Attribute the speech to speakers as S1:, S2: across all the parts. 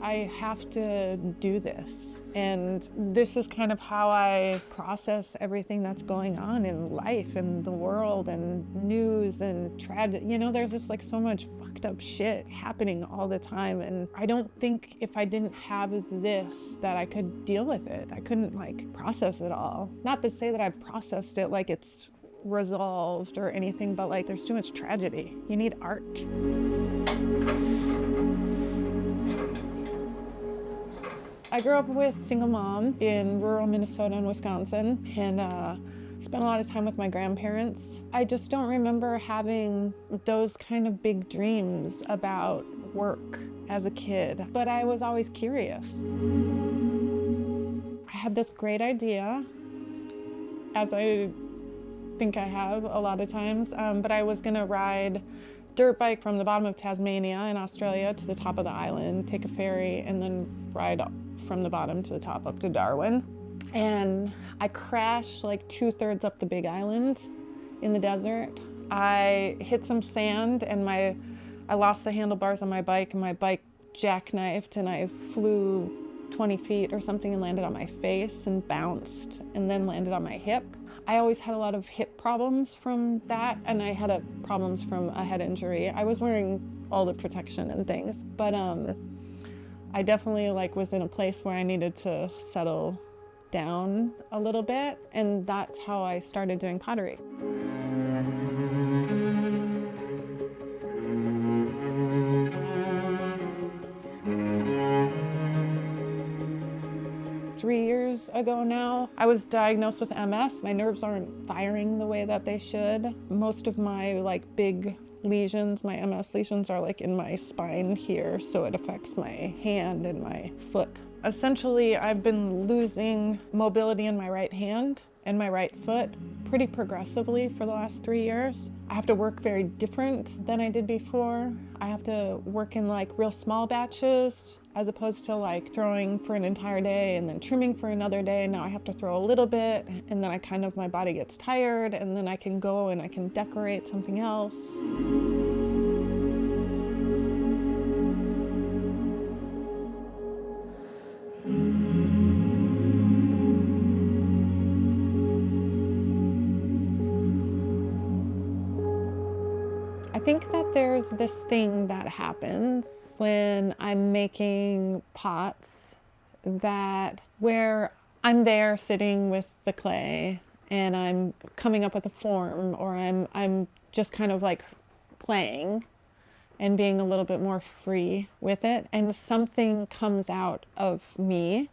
S1: I have to do this. And this is kind of how I process everything that's going on in life and the world and news and tragedy. You know, there's just like so much fucked up shit happening all the time. And I don't think if I didn't have this that I could deal with it. I couldn't like process it all. Not to say that I've processed it like it's resolved or anything, but like there's too much tragedy. You need art. I grew up with a single mom in rural Minnesota and Wisconsin, and spent a lot of time with my grandparents. I just don't remember having those kind of big dreams about work as a kid, but I was always curious. I had this great idea, as I think I have a lot of times, but I was gonna ride dirt bike from the bottom of Tasmania in Australia to the top of the island, take a ferry, and then ride from the bottom to the top up to Darwin. And I crashed like 2/3 up the Big Island in the desert. I hit some sand and I lost the handlebars on my bike, and my bike jackknifed, and I flew 20 feet or something and landed on my face and bounced and then landed on my hip. I always had a lot of hip problems from that, and I had problems from a head injury. I was wearing all the protection and things, but I definitely like was in a place where I needed to settle down a little bit, and that's how I started doing pottery. Three years ago now, I was diagnosed with MS. My nerves aren't firing the way that they should. Most of my like big lesions, my MS lesions, are like in my spine here, so it affects my hand and my foot. Essentially, I've been losing mobility in my right hand and my right foot pretty progressively for the last 3 years. I have to work very different than I did before. I have to work in like real small batches, as opposed to like throwing for an entire day and then trimming for another day. Now I have to throw a little bit, and then my body gets tired, and then I can go and I can decorate something else. I think that there's this thing that happens when I'm making pots where I'm there sitting with the clay and I'm coming up with a form, or I'm just kind of like playing and being a little bit more free with it, and something comes out of me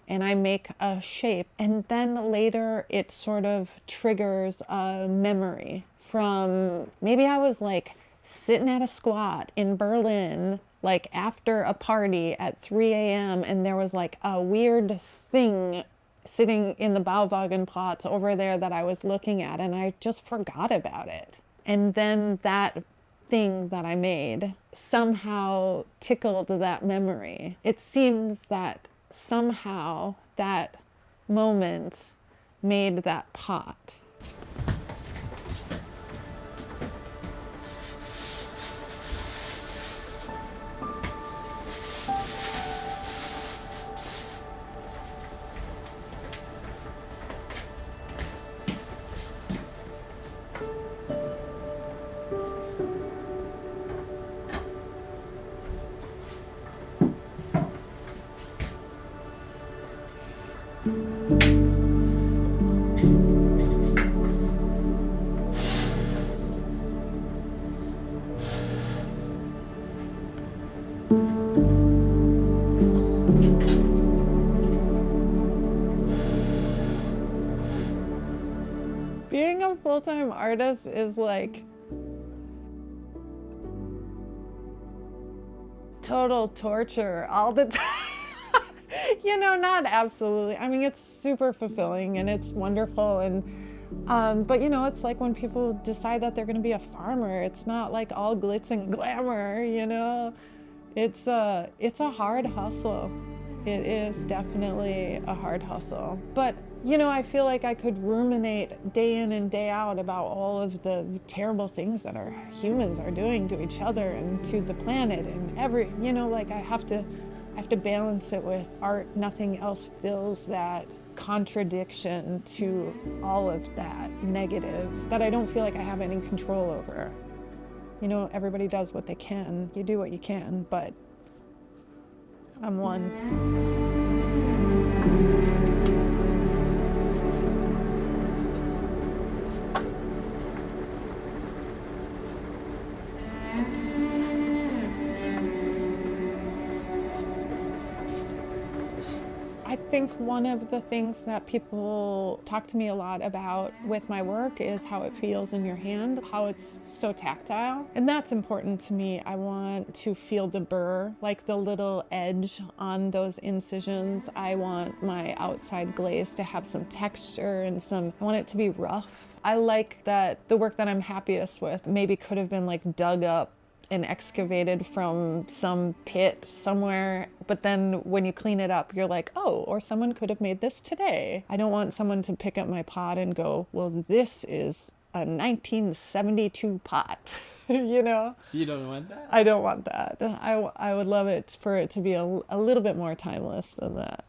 S1: and I make a shape, and then later it sort of triggers a memory from maybe I was like sitting at a squat in Berlin, like after a party at 3 a.m. and there was like a weird thing sitting in the Bauwagenplatz over there that I was looking at, and I just forgot about it. And then that thing that I made somehow tickled that memory. It seems that somehow that moment made that pot. Being a full-time artist is like total torture all the time. You know, not absolutely. I mean, it's super fulfilling and it's wonderful, and but you know, it's like when people decide that they're going to be a farmer, it's not like all glitz and glamour, you know. It's a hard hustle. It is definitely a hard hustle. But you know, I feel like I could ruminate day in and day out about all of the terrible things that our humans are doing to each other and to the planet and you know, like I have have to balance it with art. Nothing else fills that contradiction to all of that negative that I don't feel like I have any control over. You know, everybody does what they can. You do what you can, but I'm one. I think one of the things that people talk to me a lot about with my work is how it feels in your hand, how it's so tactile. And that's important to me. I want to feel the burr, like the little edge on those incisions. I want my outside glaze to have some texture and I want it to be rough. I like that the work that I'm happiest with maybe could have been like dug up and excavated from some pit somewhere, but then when you clean it up, you're like, oh, or someone could have made this today. I don't want someone to pick up my pot and go, well, this is a 1972 pot, you know?
S2: You don't want that?
S1: I don't want that. I would love it for it to be a little bit more timeless than that.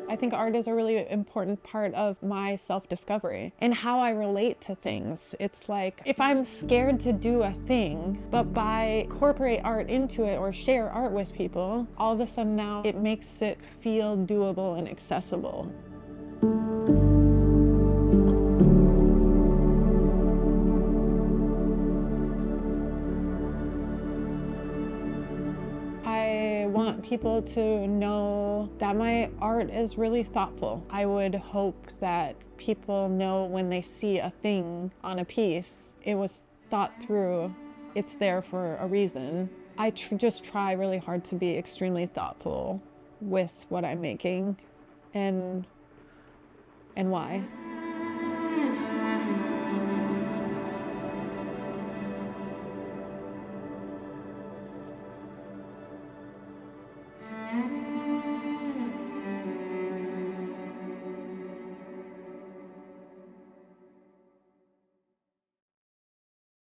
S1: I think art is a really important part of my self-discovery and how I relate to things. It's like if I'm scared to do a thing, but by incorporate art into it or share art with people, all of a sudden now it makes it feel doable and accessible. I want people to know that my art is really thoughtful. I would hope that people know when they see a thing on a piece, it was thought through, it's there for a reason. I just try really hard to be extremely thoughtful with what I'm making and why.